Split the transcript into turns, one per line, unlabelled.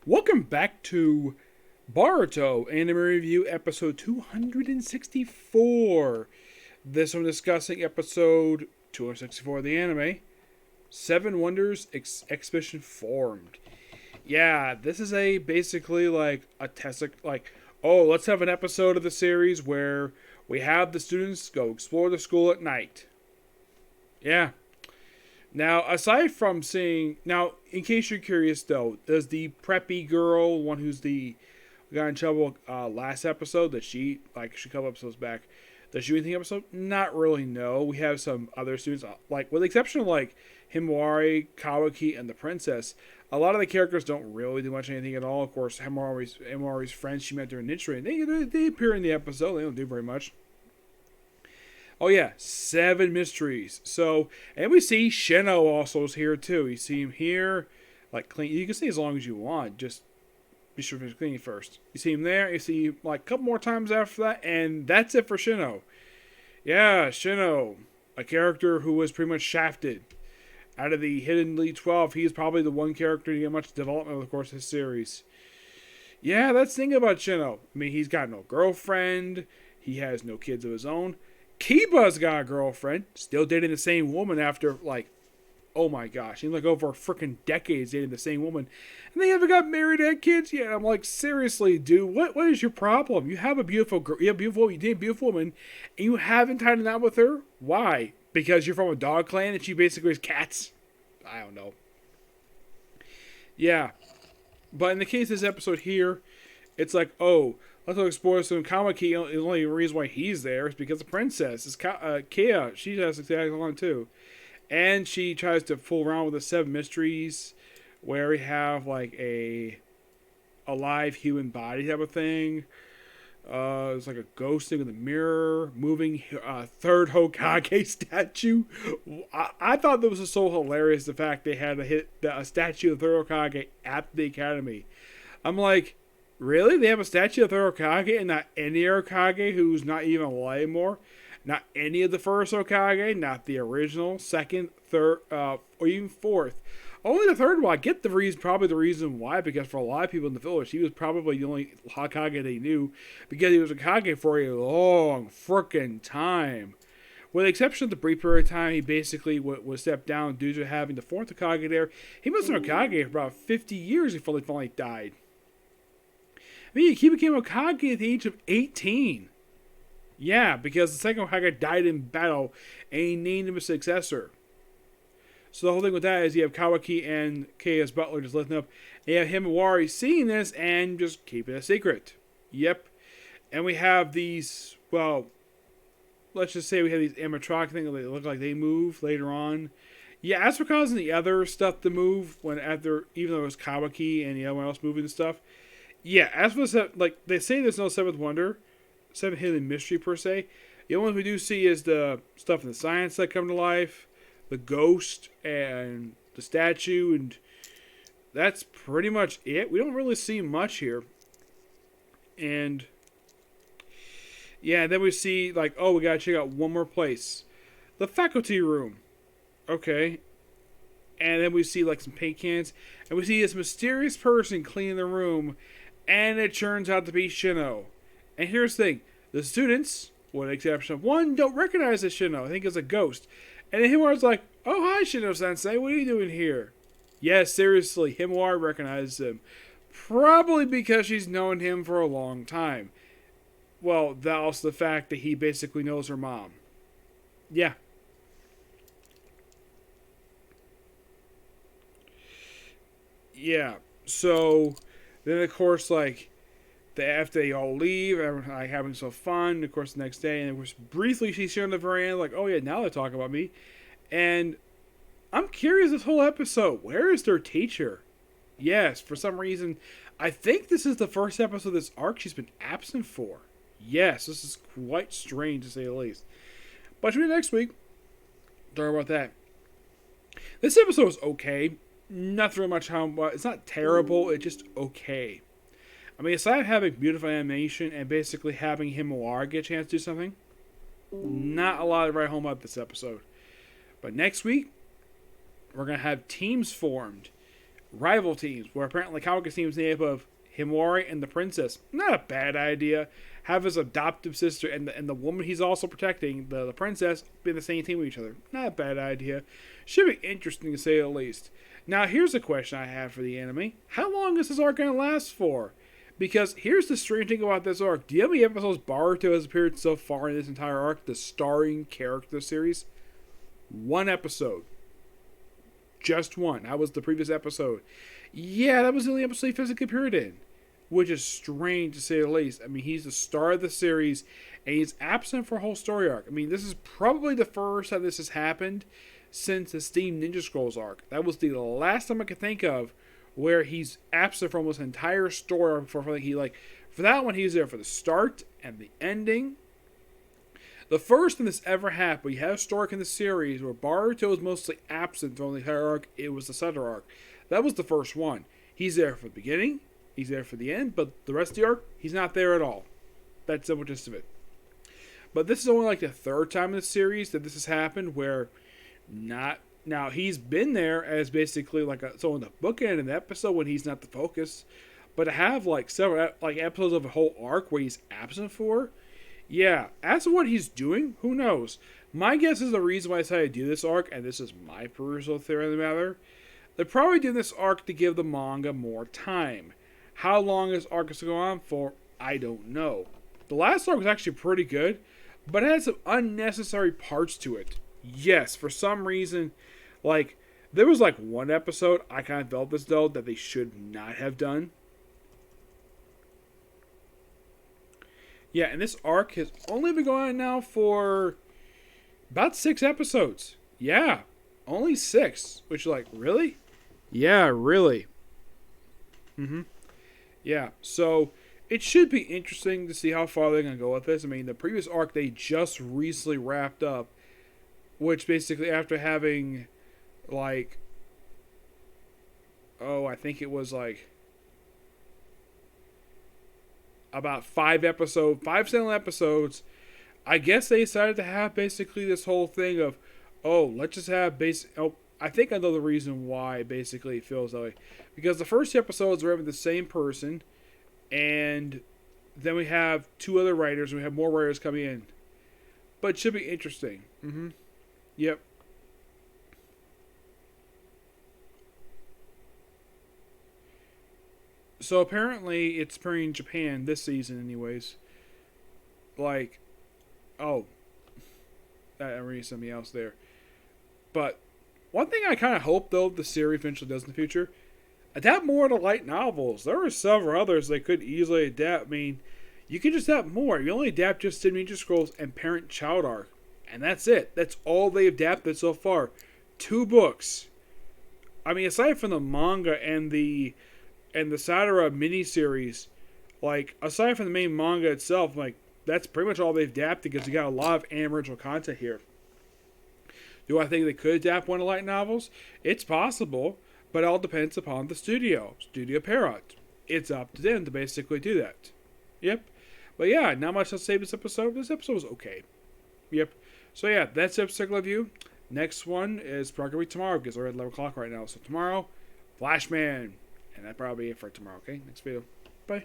Welcome back to Boruto Anime Review episode 264. This one discussing episode 264 of the anime, Seven Wonders Exhibition Formed. Yeah, this is a basically like a test, let's have an episode of the series where we have the students go explore the school at night. Yeah. Now, aside from seeing, now, in case you're curious though, does the preppy girl, one who's got in trouble last episode, that she a couple episodes back, does she do anything episode? Not really, no. We have some other students, with the exception of Himawari, Kawaki, and the princess, a lot of the characters don't really do much anything at all. Of course, Himawari's friends she met during Nichira, they appear in the episode, they don't do very much. Oh yeah, 7 mysteries. So, and we see Shino also is here too. You see him here, clean. You can see as long as you want. Just be sure to clean first. You see him there. You see him a couple more times after that, and that's it for Shino. Yeah, Shino, a character who was pretty much shafted. Out of the Hidden League 12, he's probably the one character to get much development over the course of this series. Yeah, that's the thing about Shino. I mean, he's got no girlfriend. He has no kids of his own. Kiba's got a girlfriend, still dating the same woman after, oh my gosh, seems like over freaking decades dating the same woman. And they haven't got married and had kids yet. I'm like, seriously, dude, what is your problem? You have a beautiful girl, you date a beautiful woman, and you haven't tied a knot with her? Why? Because you're from a dog clan and she basically has cats? I don't know. Yeah. But in the case of this episode here, it's like, oh, let's explore some Kamaki. The only reason why he's there is because the princess is Kea. She has exactly one too, and she tries to fool around with the 7 mysteries, where we have a alive human body type of thing. It's like a ghost thing with a mirror, moving third Hokage statue. I thought that was so hilarious. The fact they had a statue of third Hokage at the academy. I'm like, really? They have a statue of third Hokage and not any Hokage who's not even alive anymore? Not any of the first Hokage? Not the original, second, third, or even fourth? Only the third one. I get the reason, probably the reason why, because for a lot of people in the village, he was probably the only Hokage they knew, because he was a Hokage for a long frickin' time. With the exception of the brief period of time he basically was stepped down due to having the fourth Hokage there, he was an Hokage for about 50 years before he finally died. I mean, he became a Hokage at the age of 18. Yeah, because the second Hokage died in battle, and he named him a successor. So the whole thing with that is you have Kawaki and Kea's butler just listening up, and you have Himawari seeing this and just keeping it a secret. Yep. And we have these, let's just say we have these animatronic things that look like they move later on. Yeah, as for causing the other stuff to move, even though it was Kawaki and the other one else moving and stuff, yeah, as for they say there's no 7th wonder, 7th hidden mystery per se. The only one we do see is the stuff in the science that come to life, the ghost, and the statue, and that's pretty much it. We don't really see much here. And yeah, then we see we gotta check out one more place. The faculty room. Okay. And then we see some paint cans, and we see this mysterious person cleaning the room, and it turns out to be Shino. And here's the thing. The students, with the exception of one, don't recognize the Shino. I think it's a ghost. And then Himawari's like, oh, hi, Shino-sensei. What are you doing here? Yes, seriously, Himawari recognizes him. Probably because she's known him for a long time. Well, that also the fact that he basically knows her mom. Yeah. Yeah. So, then of course, after they all leave, everyone having some fun, of course, the next day, and of course, briefly she's here on the veranda, oh yeah, now they're talking about me. And I'm curious this whole episode, where is their teacher? Yes, for some reason, I think this is the first episode of this arc she's been absent for. Yes, this is quite strange to say the least. But should be next week. Don't worry about that. This episode was okay. Nothing really much it's not terrible, it's just okay. I mean, aside from having beautiful animation and basically having Himawari get a chance to do something, not a lot to write home about this episode. But next week, we're going to have teams formed. rival teams, where apparently comic teams made up of Himawari and the princess. Not a bad idea. Have his adoptive sister and the woman he's also protecting, the princess, be in the same team with each other. Not a bad idea. Should be interesting to say the least. Now, here's a question I have for the anime. How long is this arc going to last for? Because here's the strange thing about this arc. Do you know how many episodes Boruto has appeared so far in this entire arc? The starring character series? 1 episode. Just 1. That was the previous episode. Yeah, that was the only episode he physically appeared in. Which is strange to say the least. I mean, he's the star of the series, and he's absent for a whole story arc. I mean, this is probably the first time this has happened since the Steam Ninja Scrolls arc. That was the last time I could think of where he's absent from almost entire story arc for that one he was there for the start and the ending. The first time this ever happened, we had a story arc in the series where Boruto was mostly absent from the entire arc. It was the center arc. That was the first one. He's there for the beginning. He's there for the end, but the rest of the arc, he's not there at all. That's the gist of it. But this is only like the 3rd time in the series that this has happened where now he's been there as basically in the bookend in the episode when he's not the focus. But to have like several episodes of a whole arc where he's absent for, yeah. As to what he's doing, who knows? My guess is the reason why I decided to do this arc, and this is my personal theory on the matter, they're probably doing this arc to give the manga more time. How long this arc is going on for, I don't know. The last arc was actually pretty good, but it had some unnecessary parts to it. Yes, for some reason, there was 1 episode I kind of felt this though that they should not have done. Yeah, and this arc has only been going on now for about 6 episodes. Yeah, only 6, which really? Yeah, really. Yeah, so it should be interesting to see how far they're going to go with this. I mean, the previous arc they just recently wrapped up, which basically after having, I think it was about 5 7 episodes, I guess they decided to have basically this whole thing of, let's just have I think I know the reason why basically it feels that way. Because the first 2 episodes were with the same person, and then we have 2 other writers, and we have more writers coming in. But it should be interesting. Yep. So apparently it's premiering in Japan this season anyways. I read something else there. But one thing I kind of hope, though, the series eventually does in the future, adapt more to light novels. There are several others they could easily adapt. I mean, you can just adapt more. You only adapt just Ninja Scrolls and Parent-Child arc. And that's it. That's all they've adapted so far. 2 books. I mean, aside from the manga and the Satara miniseries, aside from the main manga itself, that's pretty much all they've adapted because you got a lot of anime original content here. Do I think they could adapt one of the light novels? It's possible, but it all depends upon the Studio Parrot. It's up to them to basically do that. Yep. But yeah, not much to say this episode. This episode was okay. Yep. So yeah, that's the episode review. Next one is probably going to be tomorrow because we're at 11 o'clock right now. So tomorrow, Flashman. And that'll probably be it for tomorrow, okay? Next video. Bye.